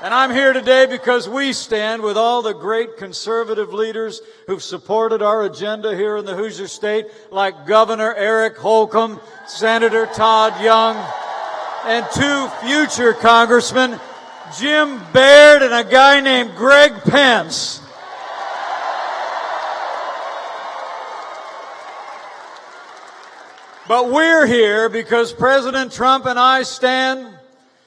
And I'm here today because we stand with all the great conservative leaders who've supported our agenda here in the Hoosier State, like Governor Eric Holcomb, Senator Todd Young, and two future congressmen, Jim Baird and a guy named Greg Pence. But we're here because President Trump and I stand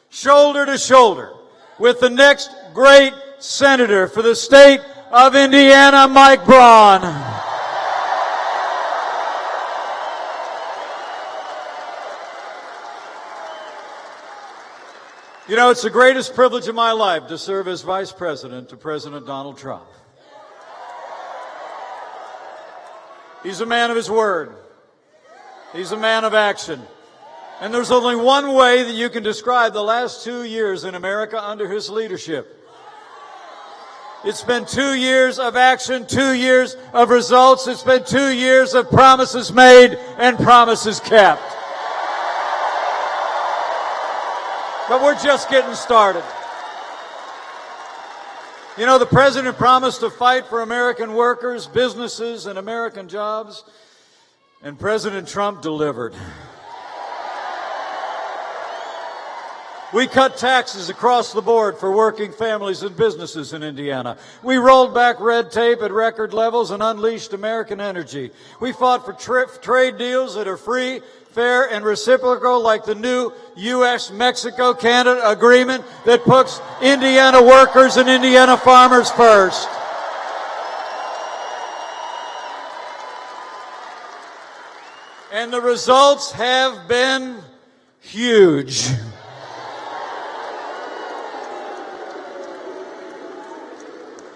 shoulder to shoulder with the next great senator for the state of Indiana, Mike Braun. You know, it's the greatest privilege of my life to serve as vice president to President Donald Trump. He's a man of his word. He's a man of action. And there's only one way that you can describe the last 2 years in America under his leadership. It's been 2 years of action, 2 years of results. It's been 2 years of promises made and promises kept. But we're just getting started. You know, the president promised to fight for American workers, businesses, and American jobs, and President Trump delivered. We cut taxes across the board for working families and businesses in Indiana. We rolled back red tape at record levels and unleashed American energy. We fought for trade deals that are free, fair, and reciprocal, like the new U.S.-Mexico-Canada agreement that puts Indiana workers and Indiana farmers first. And the results have been huge.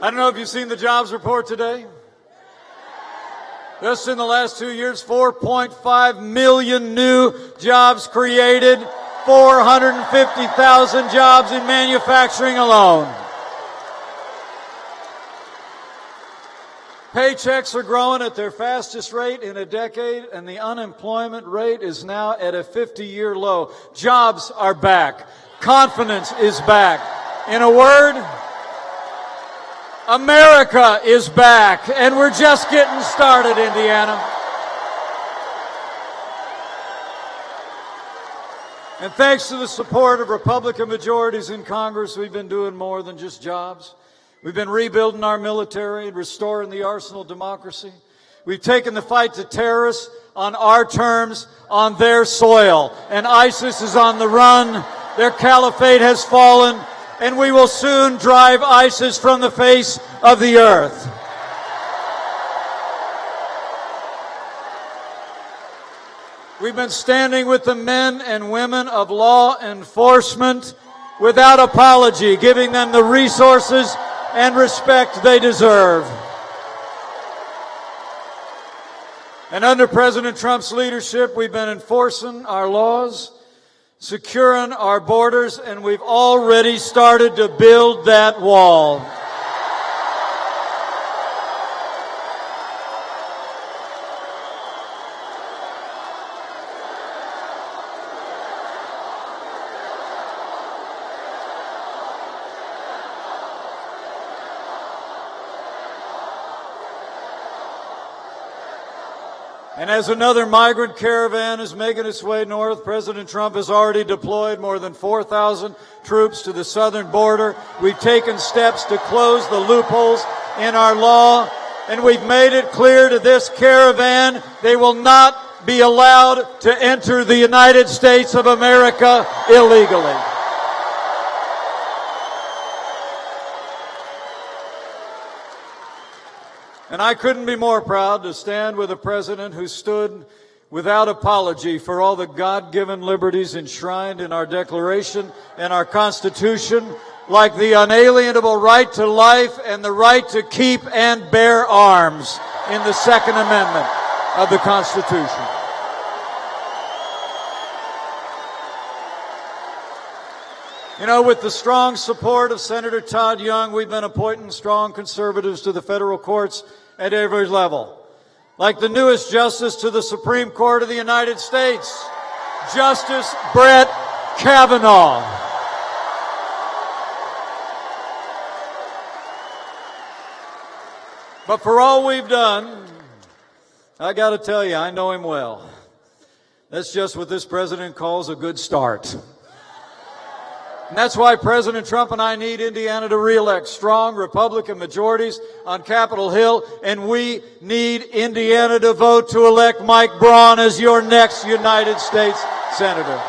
I don't know if you've seen the jobs report today. Just in the last 2 years, 4.5 million new jobs created, 450,000 jobs in manufacturing alone. Paychecks are growing at their fastest rate in a decade, and the unemployment rate is now at a 50-year low. Jobs are back. Confidence is back. In a word, America is back, and we're just getting started, Indiana. And thanks to the support of Republican majorities in Congress, we've been doing more than just jobs. We've been rebuilding our military and restoring the arsenal of democracy. We've taken the fight to terrorists on our terms, on their soil. And ISIS is on the run. Their caliphate has fallen. And we will soon drive ISIS from the face of the earth. We've been standing with the men and women of law enforcement without apology, giving them the resources and respect they deserve. And under President Trump's leadership, we've been enforcing our laws, securing our borders, and we've already started to build that wall. And as another migrant caravan is making its way north, President Trump has already deployed more than 4,000 troops to the southern border. We've taken steps to close the loopholes in our law, and we've made it clear to this caravan they will not be allowed to enter the United States of America illegally. And I couldn't be more proud to stand with a president who stood without apology for all the God-given liberties enshrined in our Declaration and our Constitution, like the unalienable right to life and the right to keep and bear arms in the Second Amendment of the Constitution. You know, with the strong support of Senator Todd Young, we've been appointing strong conservatives to the federal courts at every level. Like the newest justice to the Supreme Court of the United States, Justice Brett Kavanaugh. But for all we've done, I got to tell you, I know him well. That's just what this president calls a good start. And that's why President Trump and I need Indiana to reelect strong Republican majorities on Capitol Hill, and we need Indiana to vote to elect Mike Braun as your next United States Senator.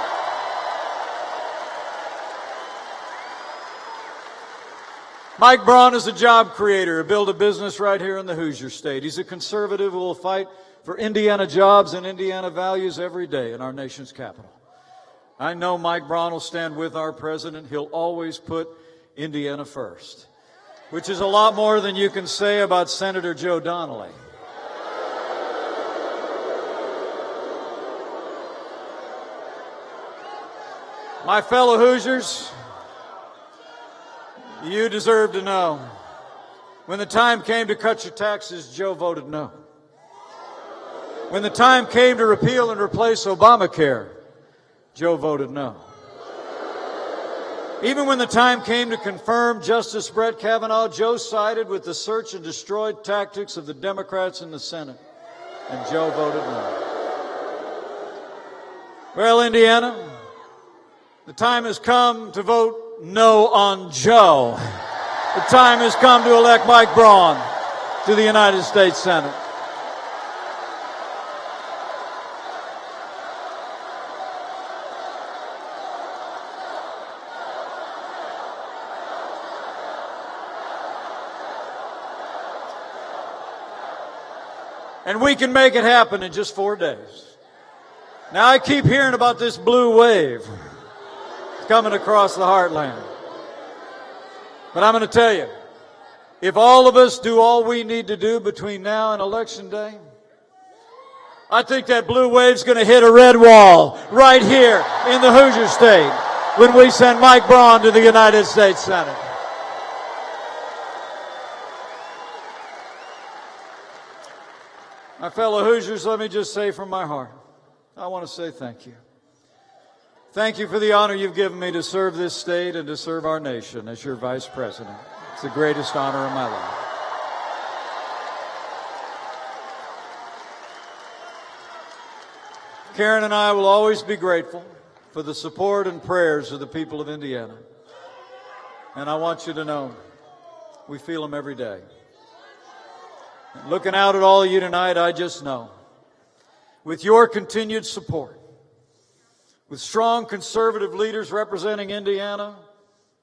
Mike Braun is a job creator who built a business right here in the Hoosier State. He's a conservative who will fight for Indiana jobs and Indiana values every day in our nation's capital. I know Mike Braun will stand with our president. He'll always put Indiana first, which is a lot more than you can say about Senator Joe Donnelly. My fellow Hoosiers, you deserve to know. When the time came to cut your taxes, Joe voted no. When the time came to repeal and replace Obamacare, Joe voted no. Even when the time came to confirm Justice Brett Kavanaugh, Joe sided with the search and destroy tactics of the Democrats in the Senate, and Joe voted no. Well, Indiana, the time has come to vote no on Joe. The time has come to elect Mike Braun to the United States Senate. And we can make it happen in just 4 days. Now, I keep hearing about this blue wave coming across the heartland. But I'm going to tell you, if all of us do all we need to do between now and Election Day, I think that blue wave's going to hit a red wall right here in the Hoosier State when we send Mike Braun to the United States Senate. My fellow Hoosiers, let me just say from my heart, I want to say thank you. Thank you for the honor you've given me to serve this state and to serve our nation as your vice president. It's the greatest honor of my life. Karen and I will always be grateful for the support and prayers of the people of Indiana. And I want you to know, we feel them every day. Looking out at all of you tonight, I just know, with your continued support, with strong conservative leaders representing Indiana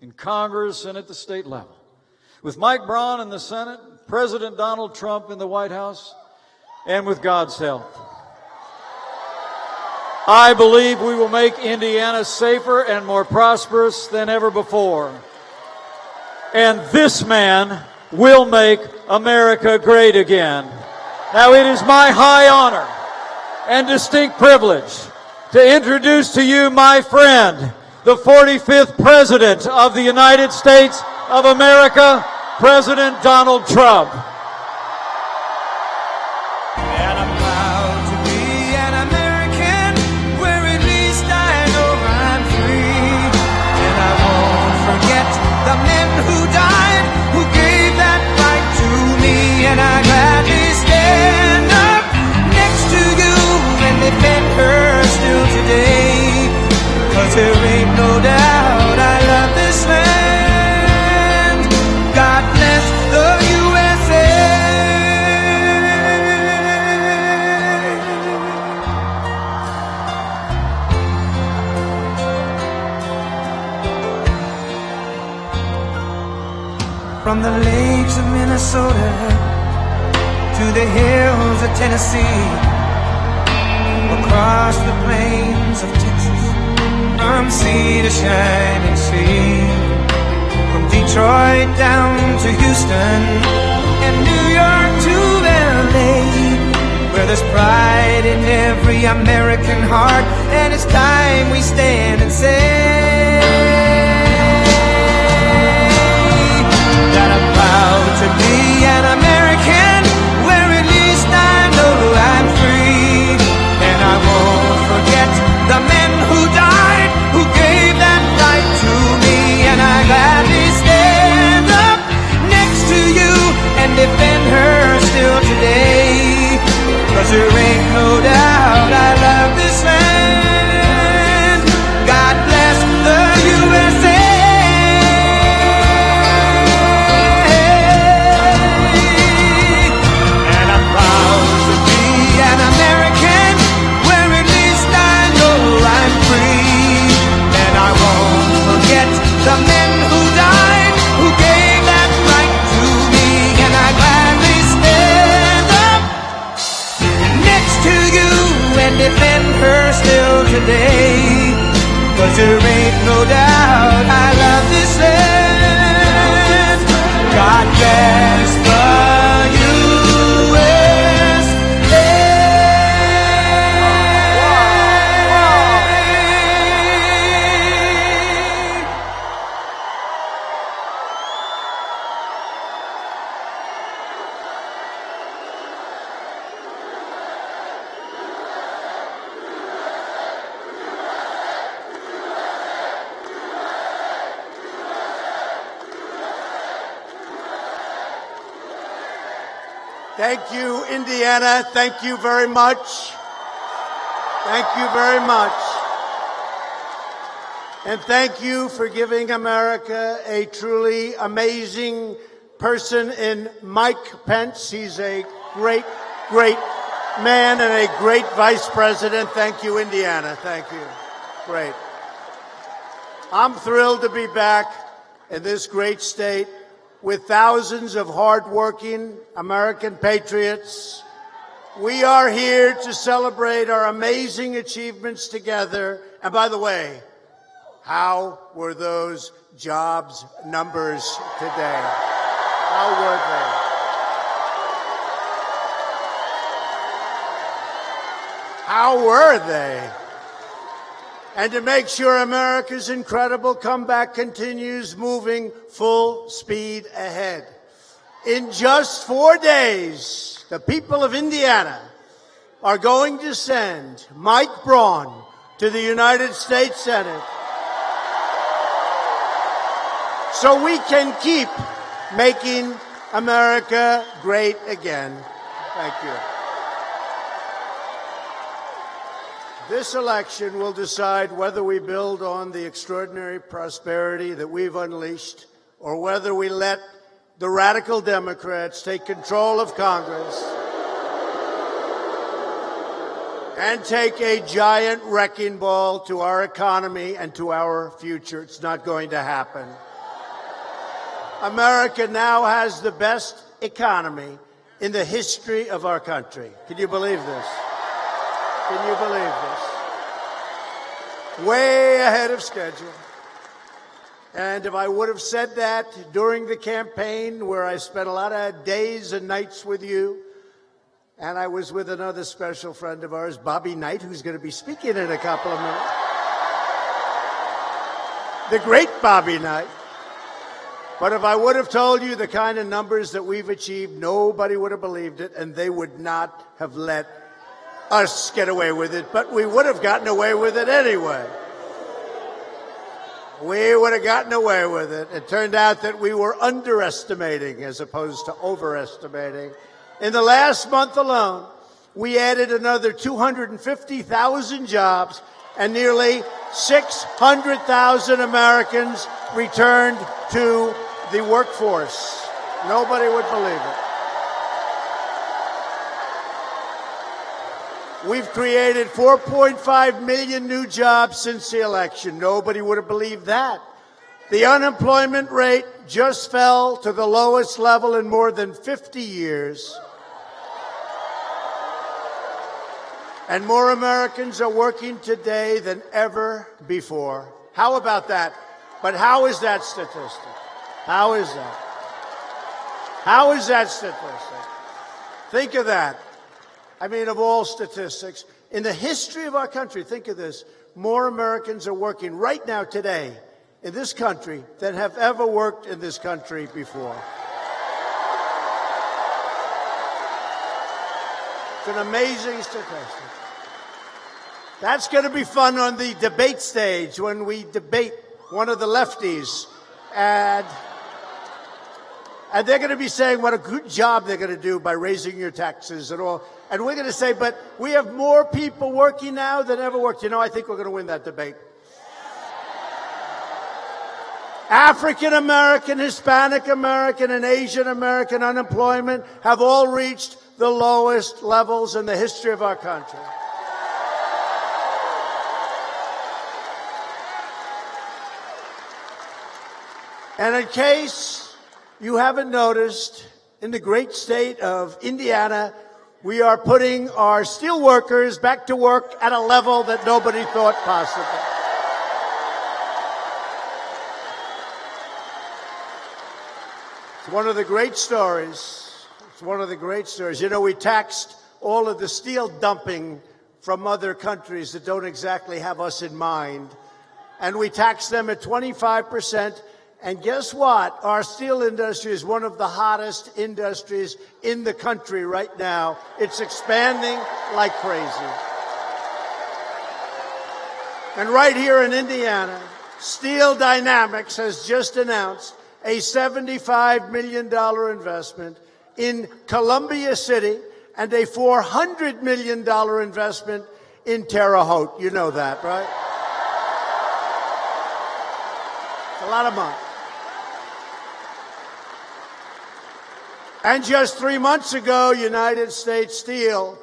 in Congress and at the state level, with Mike Braun in the Senate, President Donald Trump in the White House, and with God's help, I believe we will make Indiana safer and more prosperous than ever before. And this man will make America great again. Now, it is my high honor and distinct privilege to introduce to you my friend, the 45th President of the United States of America, President Donald Trump. And I'm proud to be an American, where at least I know I'm free. And I won't forget the men who died, who gave that right to me. And I gladly stand up next to you and defend her still today. 'Cause there ain't no doubt I love this land. God bless the USA. From the lakes of Minnesota to the hills of Tennessee, across the plains of Texas, from sea to shining sea, from Detroit down to Houston and New York to LA, where there's pride in every American heart, and it's time we stand and say that I'm proud to be an American, where at least I know I'm free. And I won't forget the men who died, who gave that right to me. And I gladly stand up next to you and defend her There ain't no doubt I love this land. God bless the Thank you, Indiana. Thank you very much. Thank you very much. And thank you for giving America a truly amazing person in Mike Pence. He's a great, great man and a great vice president. Thank you, Indiana. Thank you. Great. I'm thrilled to be back in this great state with thousands of hardworking American patriots. We are here to celebrate our amazing achievements together. And by the way, how were those jobs numbers today? How were they? How were they? And to make sure America's incredible comeback continues moving full speed ahead. In just 4 days, the people of Indiana are going to send Mike Braun to the United States Senate so we can keep making America great again. Thank you. This election will decide whether we build on the extraordinary prosperity that we've unleashed or whether we let the radical Democrats take control of Congress and take a giant wrecking ball to our economy and to our future. It's not going to happen. America now has the best economy in the history of our country. Can you believe this? Can you believe this? Way ahead of schedule. And if I would have said that during the campaign, where I spent a lot of days and nights with you, and I was with another special friend of ours, Bobby Knight, who's going to be speaking in a couple of minutes. The great Bobby Knight. But if I would have told you the kind of numbers that we've achieved, nobody would have believed it, and they would not have let us get away with it, but we would have gotten away with it anyway. We would have gotten away with it. It turned out that we were underestimating as opposed to overestimating. In the last month alone, we added another 250,000 jobs and nearly 600,000 Americans returned to the workforce. Nobody would believe it. We've created 4.5 million new jobs since the election. Nobody would have believed that. The unemployment rate just fell to the lowest level in more than 50 years. And more Americans are working today than ever before. How about that? But how is that statistic? How is that? How is that statistic? Think of that. I mean, of all statistics, in the history of our country, think of this, more Americans are working right now today in this country than have ever worked in this country before. It's an amazing statistic. That's going to be fun on the debate stage when we debate one of the lefties. And they're going to be saying what a good job they're going to do by raising your taxes and all. And we're going to say, but we have more people working now than ever worked. You know, I think we're going to win that debate. African American, Hispanic American, and Asian American unemployment have all reached the lowest levels in the history of our country. And in case you haven't noticed, in the great state of Indiana, we are putting our steel workers back to work at a level that nobody thought possible. It's one of the great stories. It's one of the great stories. You know, we taxed all of the steel dumping from other countries that don't exactly have us in mind. And we taxed them at 25%. And guess what? Our steel industry is one of the hottest industries in the country right now. It's expanding like crazy. And right here in Indiana, Steel Dynamics has just announced a $75 million investment in Columbia City and a $400 million investment in Terre Haute. You know that, right? It's a lot of money. And just 3 months ago, United States Steel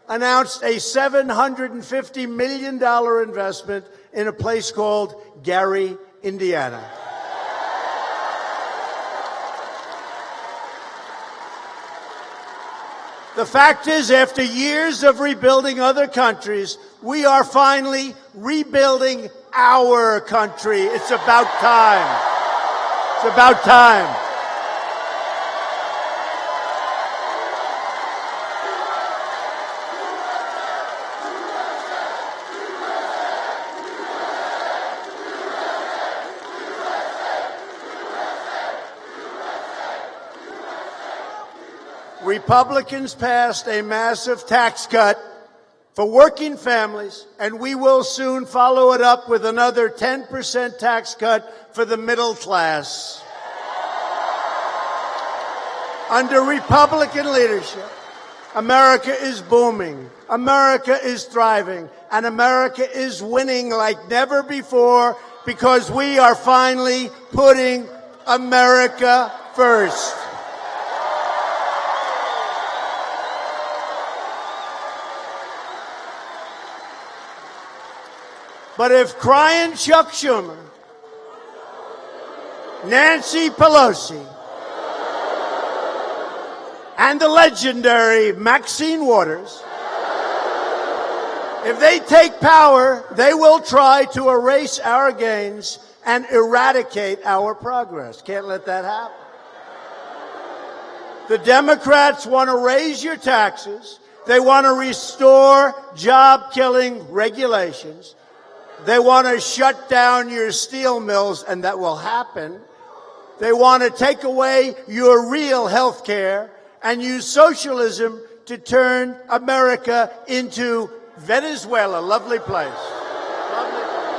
announced a $750 million investment in a place called Gary, Indiana. The fact is, after years of rebuilding other countries, we are finally rebuilding our country. It's about time. It's about time. Republicans passed a massive tax cut for working families, and we will soon follow it up with another 10% tax cut for the middle class. Under Republican leadership, America is booming, America is thriving, and America is winning like never before because we are finally putting America first. But if crying Chuck Schumer, Nancy Pelosi, and the legendary Maxine Waters, if they take power, they will try to erase our gains and eradicate our progress. Can't let that happen. The Democrats want to raise your taxes. They want to restore job-killing regulations. They want to shut down your steel mills, and that will happen. They want to take away your real health care and use socialism to turn America into Venezuela. Lovely place. Lovely place.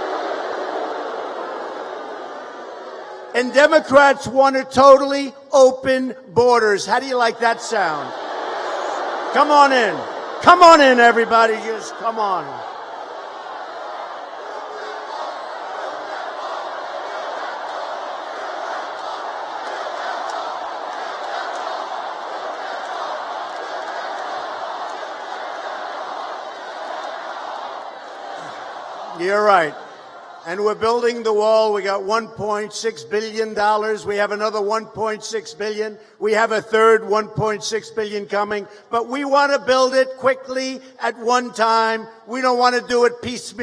And Democrats want to totally open borders. How do you like that sound? Come on in. Come on in, everybody. Just come on. You're right. And we're building the wall. We got $1.6 billion. We have another $1.6 billion. We have a third $1.6 billion coming. But we want to build it quickly at one time. We don't want to do it piecemeal.